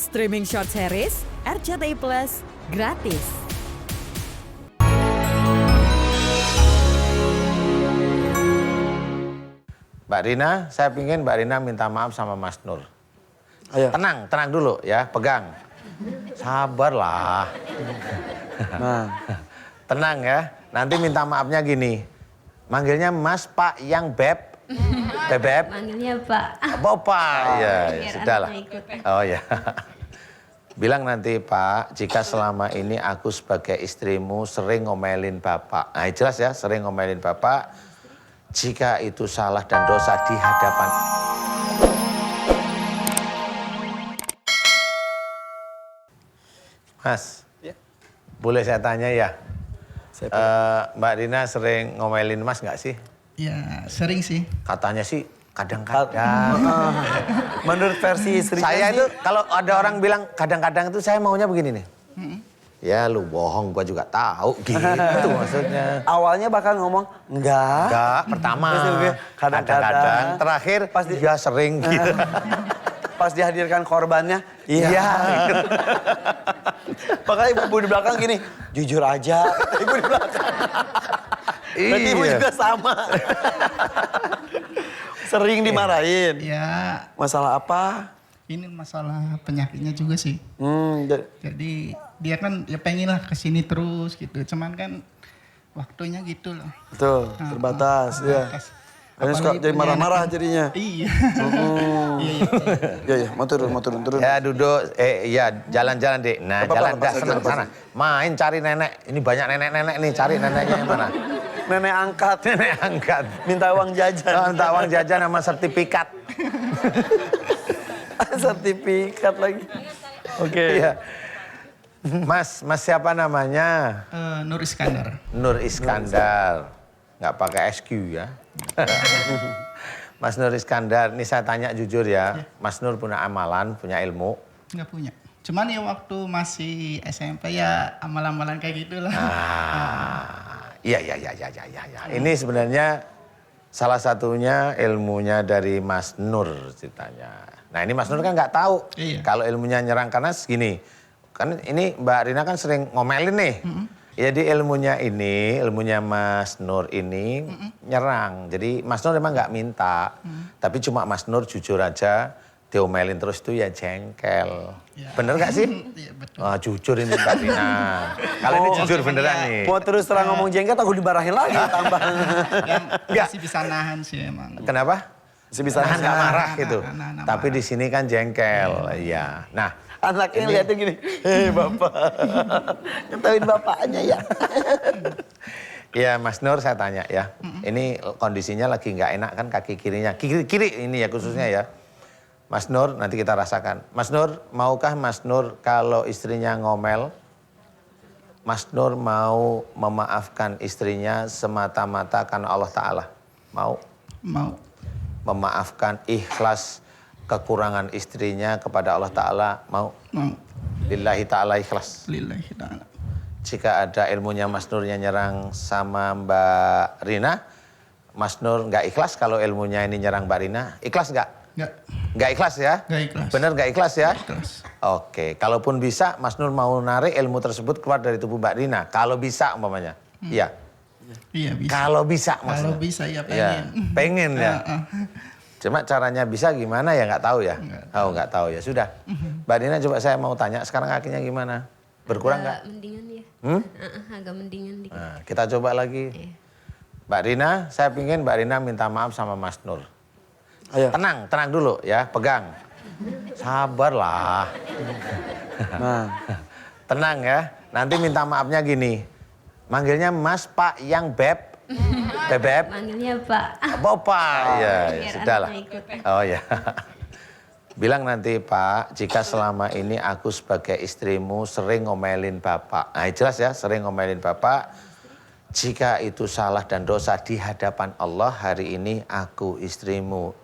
Streaming short series RCTI Plus gratis. Mbak Rina, saya pingin Mbak Rina minta maaf sama Mas Nur. Ayo. Tenang dulu ya, pegang. Sabarlah. Nah, Tenang ya, nanti minta maafnya gini. Manggilnya Mas, Pak, yang Beb. Bebeb. Manggilnya Pak. Bapak. Ya, Biar sudahlah. anaknya ikut. Oh ya. Bilang nanti Pak, jika selama ini aku sebagai istrimu sering ngomelin Bapak. Nah jelas ya, sering ngomelin Bapak. Jika itu salah dan dosa di hadapan. Mas, Ya. boleh saya tanya ya? saya Mbak Rina sering ngomelin Mas nggak sih? Ya sering sih. Katanya sih kadang-kadang. menurut versi istri Saya itu kalau ada orang bilang kadang-kadang itu saya maunya begini nih. Ya lu bohong gua juga tahu gitu maksudnya. awalnya bakal ngomong enggak. Enggak, pertama Terus dia, kadang-kadang. terakhir Pasti- ya sering gitu. Pas dihadirkan korbannya, iya. Makanya ibu di belakang gini, jujur aja. Ibu di belakang. Berarti ibu Iya. juga sama. Sering dimarahin. Ya Masalah apa? ini masalah penyakitnya juga sih. Jadi- Jadi dia kan ya pengen lah kesini terus gitu. Cuman kan waktunya gitu loh. Betul, terbatas. Ya. Terbatas. Kayaknya suka Apalagi jadi punya marah-marah anak- jadinya. Iya. Iya, iya, mau turun. Ya duduk, ya jalan-jalan deh. Nah Apa-apa, jalan lepas dah aja, senang lepas sana. Main cari nenek. Ini banyak nenek-nenek nih, cari neneknya yang mana? Nenek angkat, Nenek angkat. minta uang jajan. Oh, minta uang jajan sama sertifikat. Sertifikat lagi. Oke. Iya. Mas siapa namanya? Nur Iskandar. Nur Iskandar. Nggak pakai SQ ya. Mas Nur Iskandar, ini saya tanya jujur ya. Mas Nur punya amalan, punya ilmu. Nggak punya. Cuman ya waktu masih SMP ya amalan-amalan kayak gitulah. Iya. Ini sebenarnya salah satunya ilmunya dari Mas Nur ceritanya. Nah ini Mas Nur kan nggak tahu Iya. kalau ilmunya nyerang karena segini. Kan ini Mbak Rina kan sering ngomelin nih. Jadi ilmunya Mas Nur ini nyerang. Jadi Mas Nur emang nggak minta. Tapi cuma Mas Nur jujur aja diomelin terus itu ya jengkel. Ya. Bener nggak sih? Iya betul. Wah jujur ini Mbak Rina. Kalau ini jujur beneran nih. Mau terus terang ngomong jengkel, takut dimarahin lagi tambah. Dan Nggak. masih bisa nahan sih emang. Kenapa? Masih bisa Nahan nggak marah nahan, gitu. nahan Tapi marah. di sini kan jengkel. Iya. Nah, Anaknya lihatnya gini, hei bapak, ketahuin bapaknya ya. ya Mas Nur saya tanya ya. Ini kondisinya lagi nggak enak kan kaki kirinya. Kiri ini ya khususnya ya. Mas Nur nanti kita rasakan. Mas Nur, maukah Mas Nur kalau istrinya ngomel, Mas Nur mau memaafkan istrinya semata-mata karena Allah Ta'ala? Mau? Mau. Memaafkan ikhlas kekurangan istrinya kepada Allah Ta'ala? Mau? Mau. Lillahi Ta'ala ikhlas. Lillahi ta'ala. Jika ada ilmunya Mas Nurnya nyerang sama Mbak Rina, Mas Nur nggak ikhlas kalau ilmunya ini nyerang Mbak Rina? Ikhlas nggak? Nggak. Nggak ikhlas ya? Nggak ikhlas. Bener nggak ikhlas ya? Ikhlas. Oke, kalaupun bisa Mas Nur mau narik ilmu tersebut keluar dari tubuh Mbak Rina. Kalau bisa umpamanya. Iya. Iya bisa. Kalau bisa Kalau maksudnya. bisa ya pengen. Ya, pengen ya. Cuma caranya bisa gimana ya nggak tahu ya. Oh nggak tahu ya sudah. Mbak Rina coba saya mau tanya sekarang kakinya gimana? Berkurang nggak? Agak mendingan ya. Agak mendingan dikit. Nah, kita coba lagi. Iya. Mbak Rina, saya pingin Mbak Rina minta maaf sama Mas Nur. Ayo. Tenang dulu ya, pegang. Sabarlah. Nah, Tenang ya, nanti minta maafnya gini. Manggilnya Mas, Pak, yang Beb. Bebeb. Manggilnya Pak. Bapak. Ya, Biar sudahlah. anaknya ikut. Oh ya. Bilang nanti Pak, jika selama ini aku sebagai istrimu sering ngomelin Bapak. Nah jelas ya, sering ngomelin Bapak. Jika itu salah dan dosa di hadapan Allah, hari ini aku istrimu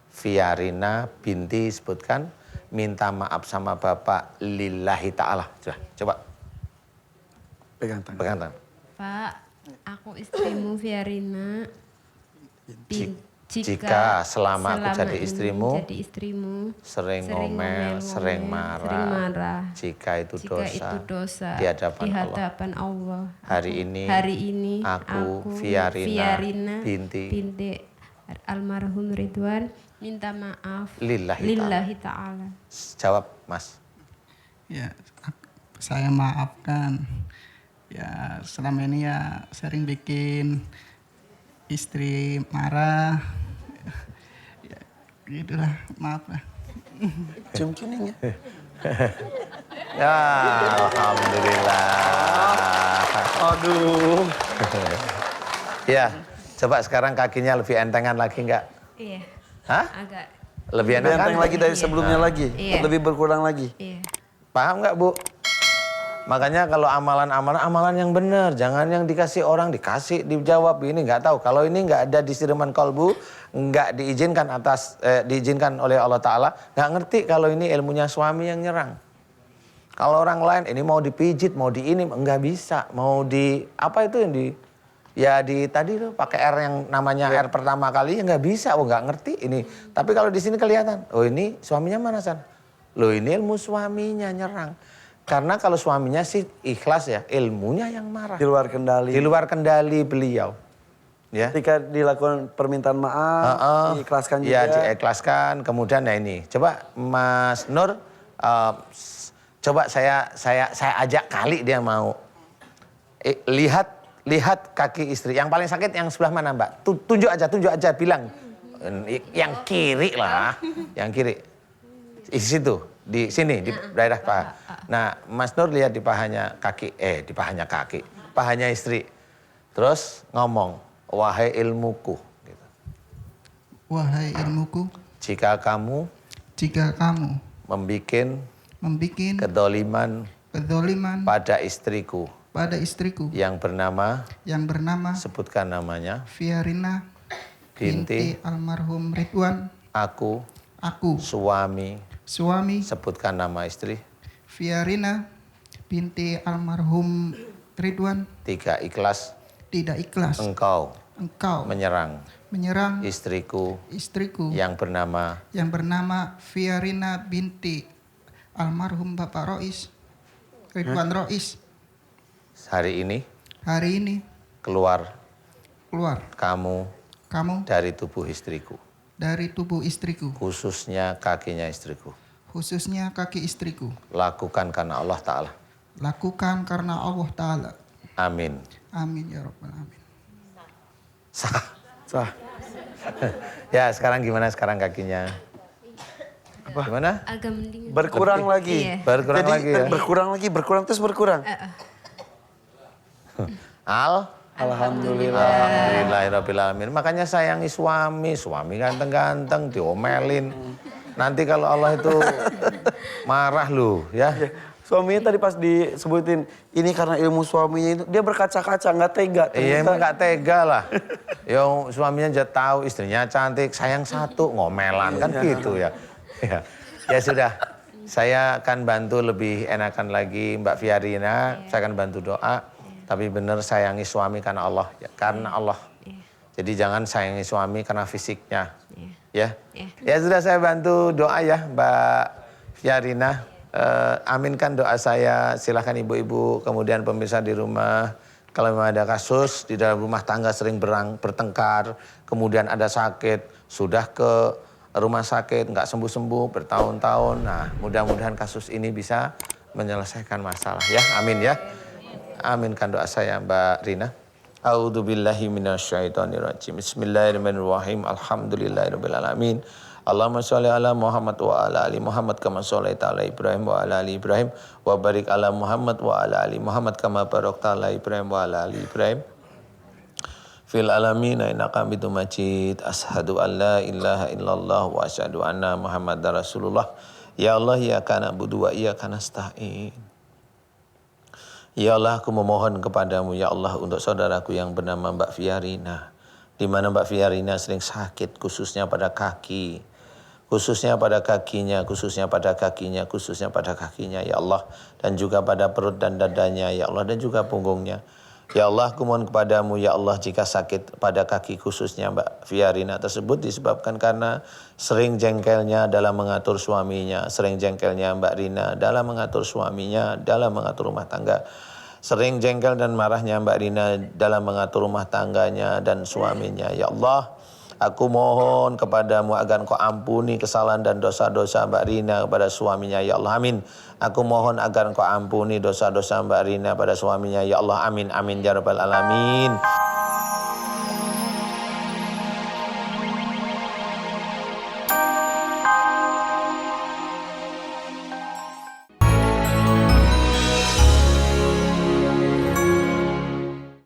Fiarina binti sebutkan minta maaf sama Bapak lillahi ta'ala. Coba pegang tangan. pegang tangan. Pak, aku istrimu Fiarina. Jika selama aku jadi ini istrimu, jadi istrimu sering ngomel, sering marah, jika itu dosa di hadapan Allah. Hari ini aku Fiarina binti almarhum Ridwan minta maaf lillahi ta'ala. Jawab Mas. Ya, saya maafkan. Ya, selama ini ya sering bikin istri marah. Ya, gitulah, maaf lah. Cium kuning ya. Ya, alhamdulillah. Aduh. Ya, coba sekarang kakinya lebih entengan lagi enggak? Iya. Hah? Agak. Lebih enak kan? Benteng lagi dari sebelumnya lagi. Iya. Lebih berkurang lagi. Iya. Paham nggak Bu? Makanya kalau amalan yang benar, jangan yang dikasih orang dikasih dijawab ini nggak tahu. Kalau ini nggak ada di siraman kolbu, nggak diizinkan oleh Allah Taala, nggak ngerti kalau ini ilmunya suami yang nyerang. Kalau orang lain ini mau dipijit, mau di ini nggak bisa, mau di apa itu yang di ya di tadi tuh pakai R yang namanya R pertama kali ya nggak bisa, nggak ngerti ini. Tapi kalau di sini kelihatan, oh ini suaminya mana San? Loh ini ilmu suaminya nyerang. Karena kalau suaminya sih ikhlas ya, ilmunya yang marah. Di luar kendali. Di luar kendali beliau. Ya. Ketika dilakukan permintaan maaf, diikhlaskan juga. Ya diikhlaskan. Kemudian ya ini, coba Mas Nur, coba saya ajak kali dia mau. Lihat kaki istri. Yang paling sakit yang sebelah mana Mbak? Tunjuk aja bilang. Yang kiri lah, yang kiri. Di situ, di sini, di daerah paha. Nah, Mas Nur lihat di pahanya pahanya istri. Terus ngomong, wahai ilmuku. Gitu. Wahai ilmuku, jika kamu membikin kedoliman pada istriku yang bernama sebutkan namanya Fiarina binti almarhum Ridwan. Aku suami sebutkan nama istri Fiarina binti almarhum Ridwan. tidak ikhlas engkau menyerang istriku yang bernama Fiarina binti almarhum Bapak Rois Ridwan Rois. hari ini keluar kamu dari tubuh istriku khususnya kakinya istriku. Kaki istriku. Lakukan karena Allah Ta'ala. Amin. Amin ya Rabbal Alamin. Sah. Ya sekarang gimana sekarang kakinya? Apa? Gimana? Agak mending. Berkurang lagi. Iya. Berkurang Jadi, lagi ya? berkurang terus berkurang. Alhamdulillahirrahmanirrahim. Makanya sayangi suami ganteng-ganteng diomelin. Nanti kalau Allah itu marah loh ya. Suaminya tadi pas disebutin ini karena ilmu suaminya itu dia berkaca-kaca nggak tega. Iya emang nggak tega lah. Yang suaminya aja tahu istrinya cantik sayang satu ngomelan kan gitu ya. Ya sudah. Saya akan bantu lebih enakan lagi Mbak Fiarina. Saya akan bantu doa. Tapi benar sayangi suami karena Allah. Ya, karena Allah. Jadi jangan sayangi suami karena fisiknya. Ya. Ya sudah saya bantu doa ya Mbak Fiarina. Aminkan doa saya. Silahkan ibu-ibu kemudian pemirsa di rumah. Kalau memang ada kasus di dalam rumah tangga sering bertengkar. Kemudian ada sakit. Sudah ke rumah sakit nggak sembuh-sembuh bertahun-tahun. Nah mudah-mudahan kasus ini bisa menyelesaikan masalah ya. Amin ya. Aminkan doa saya Mbak Rina. A'udzubillahi minasyaitonirrajim. Bismillahirrahmanirrahim. Alhamdulillahirabbil alamin. Allahumma sholli ala Muhammad wa ala ali Muhammad kama shallaita ala Ibrahim wa ala ali Ibrahim wa barik ala Muhammad wa ala ali Muhammad kama barakta ala Ibrahim wa ala ali Ibrahim fil alamin innaka Hamidum Majid. Asyhadu an la ilaha illallah wa asyhadu anna Muhammadar Rasulullah. Ya Allah ya kana budu wa iyyaka nasta'in. Ya Allah, aku memohon kepadamu ya Allah untuk saudaraku yang bernama Mbak Fiarina. Di mana Mbak Fiarina sering sakit khususnya pada kaki. Khususnya pada kakinya ya Allah. Dan juga pada perut dan dadanya ya Allah dan juga punggungnya. Ya Allah, aku mohon kepadamu ya Allah jika sakit pada kaki khususnya Mbak Fiarina tersebut disebabkan karena sering jengkelnya dalam mengatur suaminya, sering jengkelnya Mbak Rina dalam mengatur suaminya, dalam mengatur rumah tangga. Sering jengkel dan marahnya Mbak Rina dalam mengatur rumah tangganya dan suaminya. Ya Allah, aku mohon kepadamu agar Engkau ampuni kesalahan dan dosa-dosa Mbak Rina kepada suaminya. Ya Allah, amin. Aku mohon agar Engkau ampuni dosa-dosa Mbak Rina pada suaminya. Ya Allah, amin, amin, ya rabbal alamin.